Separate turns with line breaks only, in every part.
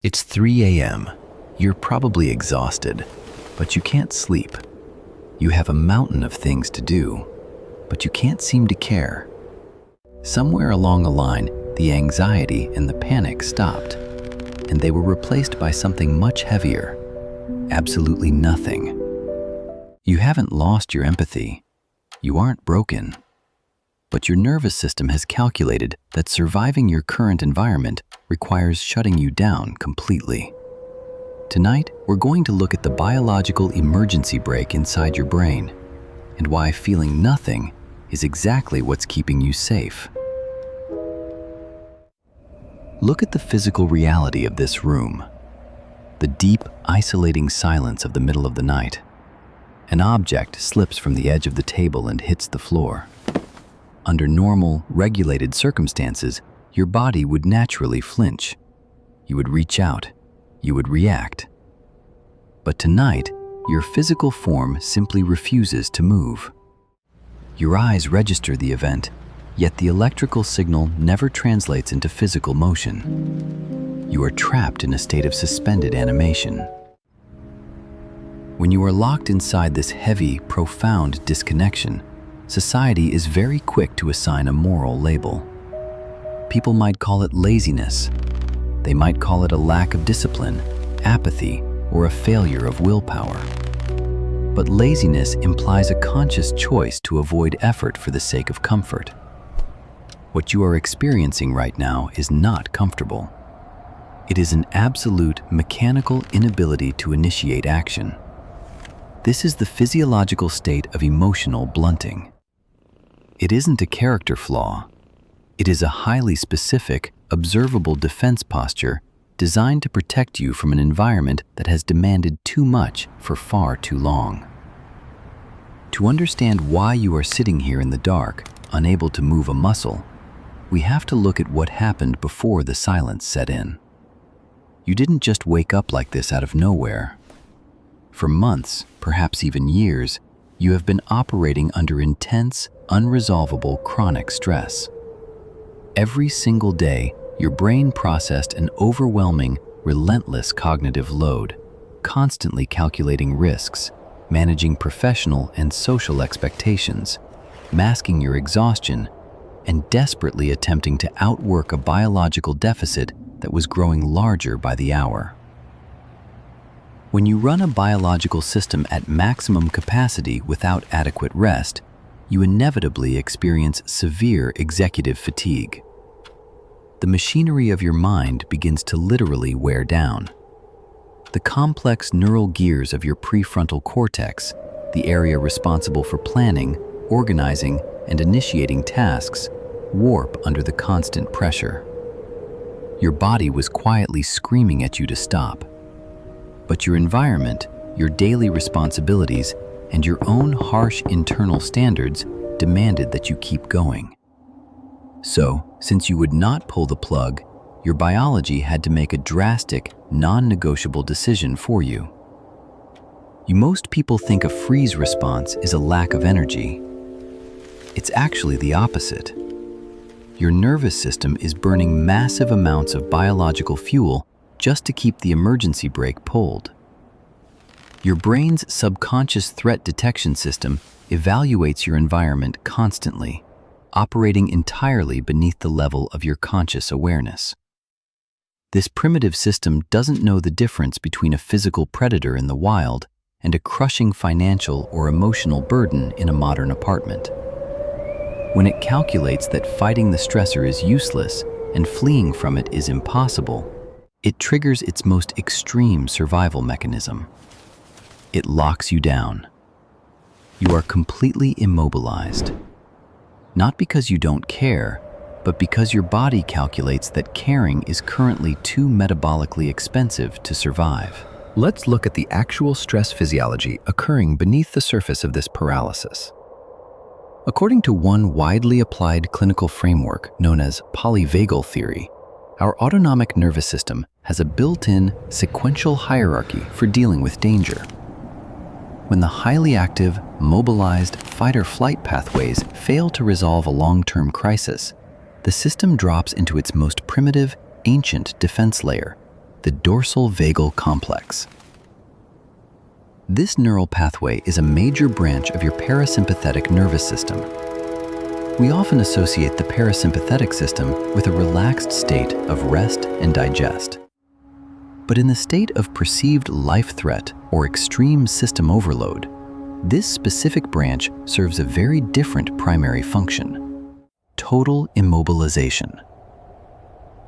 It's 3 a.m. You're probably exhausted, but you can't sleep. You have a mountain of things to do, but you can't seem to care. Somewhere along the line, the anxiety and the panic stopped, and they were replaced by something much heavier. Absolutely nothing. You haven't lost your empathy. You aren't broken. But your nervous system has calculated that surviving your current environment requires shutting you down completely. Tonight, we're going to look at the biological emergency brake inside your brain and why feeling nothing is exactly what's keeping you safe. Look at the physical reality of this room. The deep, isolating silence of the middle of the night. An object slips from the edge of the table and hits the floor. Under normal, regulated circumstances, your body would naturally flinch. You would reach out. You would react. But tonight, your physical form simply refuses to move. Your eyes register the event, yet the electrical signal never translates into physical motion. You are trapped in a state of suspended animation. When you are locked inside this heavy, profound disconnection, society is very quick to assign a moral label. People might call it laziness. They might call it a lack of discipline, apathy, or a failure of willpower. But laziness implies a conscious choice to avoid effort for the sake of comfort. What you are experiencing right now is not comfortable. It is an absolute mechanical inability to initiate action. This is the physiological state of emotional blunting. It isn't a character flaw. It is a highly specific, observable defense posture designed to protect you from an environment that has demanded too much for far too long. To understand why you are sitting here in the dark, unable to move a muscle, we have to look at what happened before the silence set in. You didn't just wake up like this out of nowhere. For months, perhaps even years, you have been operating under intense, unresolvable chronic stress. Every single day, your brain processed an overwhelming, relentless cognitive load, constantly calculating risks, managing professional and social expectations, masking your exhaustion, and desperately attempting to outwork a biological deficit that was growing larger by the hour. When you run a biological system at maximum capacity without adequate rest, you inevitably experience severe executive fatigue. The machinery of your mind begins to literally wear down. The complex neural gears of your prefrontal cortex, the area responsible for planning, organizing, and initiating tasks, warp under the constant pressure. Your body was quietly screaming at you to stop. But your environment, your daily responsibilities, and your own harsh internal standards demanded that you keep going. So, since you would not pull the plug, your biology had to make a drastic, non-negotiable decision for you. Most people think a freeze response is a lack of energy. It's actually the opposite. Your nervous system is burning massive amounts of biological fuel just to keep the emergency brake pulled. Your brain's subconscious threat detection system evaluates your environment constantly, operating entirely beneath the level of your conscious awareness. This primitive system doesn't know the difference between a physical predator in the wild and a crushing financial or emotional burden in a modern apartment. When it calculates that fighting the stressor is useless and fleeing from it is impossible, it triggers its most extreme survival mechanism. It locks you down. You are completely immobilized. Not because you don't care, but because your body calculates that caring is currently too metabolically expensive to survive. Let's look at the actual stress physiology occurring beneath the surface of this paralysis. According to one widely applied clinical framework known as polyvagal theory, our autonomic nervous system has a built-in sequential hierarchy for dealing with danger. When the highly active, mobilized fight-or-flight pathways fail to resolve a long-term crisis, the system drops into its most primitive, ancient defense layer, the dorsal vagal complex. This neural pathway is a major branch of your parasympathetic nervous system. We often associate the parasympathetic system with a relaxed state of rest and digest. But in the state of perceived life threat or extreme system overload, this specific branch serves a very different primary function: total immobilization.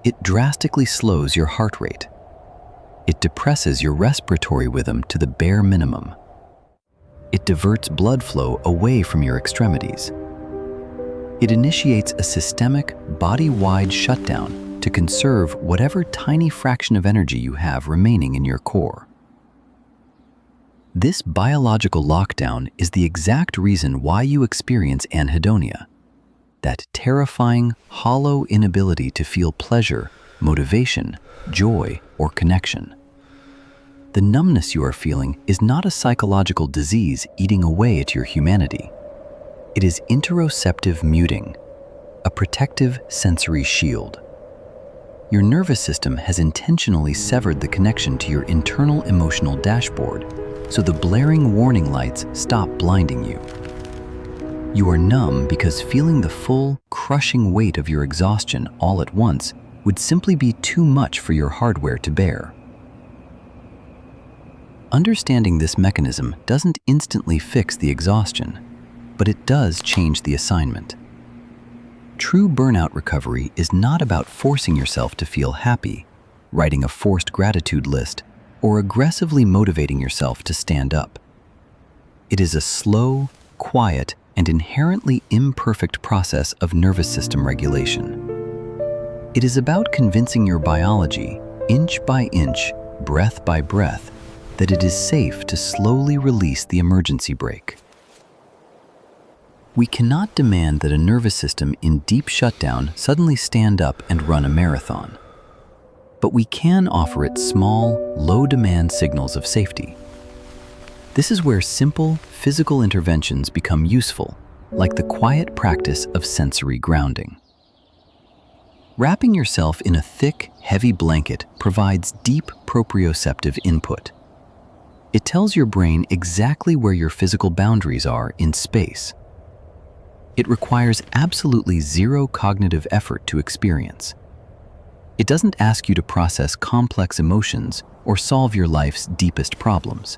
It drastically slows your heart rate. It depresses your respiratory rhythm to the bare minimum. It diverts blood flow away from your extremities. It initiates a systemic, body-wide shutdown to conserve whatever tiny fraction of energy you have remaining in your core. This biological lockdown is the exact reason why you experience anhedonia, that terrifying, hollow inability to feel pleasure, motivation, joy, or connection. The numbness you are feeling is not a psychological disease eating away at your humanity. It is interoceptive muting, a protective sensory shield. Your nervous system has intentionally severed the connection to your internal emotional dashboard, so the blaring warning lights stop blinding you. You are numb because feeling the full, crushing weight of your exhaustion all at once would simply be too much for your hardware to bear. Understanding this mechanism doesn't instantly fix the exhaustion, but it does change the assignment. True burnout recovery is not about forcing yourself to feel happy, writing a forced gratitude list, or aggressively motivating yourself to stand up. It is a slow, quiet, and inherently imperfect process of nervous system regulation. It is about convincing your biology, inch by inch, breath by breath, that it is safe to slowly release the emergency brake. We cannot demand that a nervous system in deep shutdown suddenly stand up and run a marathon. But we can offer it small, low-demand signals of safety. This is where simple, physical interventions become useful, like the quiet practice of sensory grounding. Wrapping yourself in a thick, heavy blanket provides deep proprioceptive input. It tells your brain exactly where your physical boundaries are in space. It requires absolutely zero cognitive effort to experience. It doesn't ask you to process complex emotions or solve your life's deepest problems.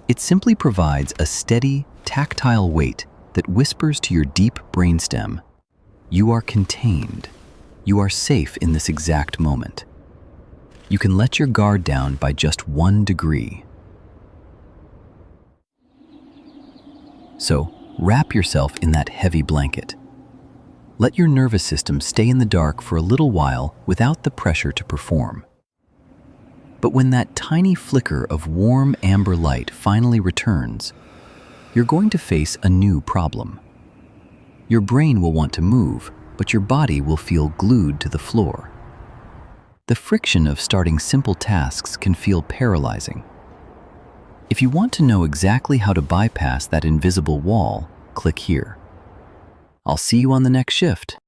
It simply provides a steady, tactile weight that whispers to your deep brainstem, "You are contained. You are safe in this exact moment. You can let your guard down by just 1 degree." So, wrap yourself in that heavy blanket. Let your nervous system stay in the dark for a little while without the pressure to perform. But when that tiny flicker of warm amber light finally returns, you're going to face a new problem. Your brain will want to move, but your body will feel glued to the floor. The friction of starting simple tasks can feel paralyzing. If you want to know exactly how to bypass that invisible wall, click here. I'll see you on the next shift.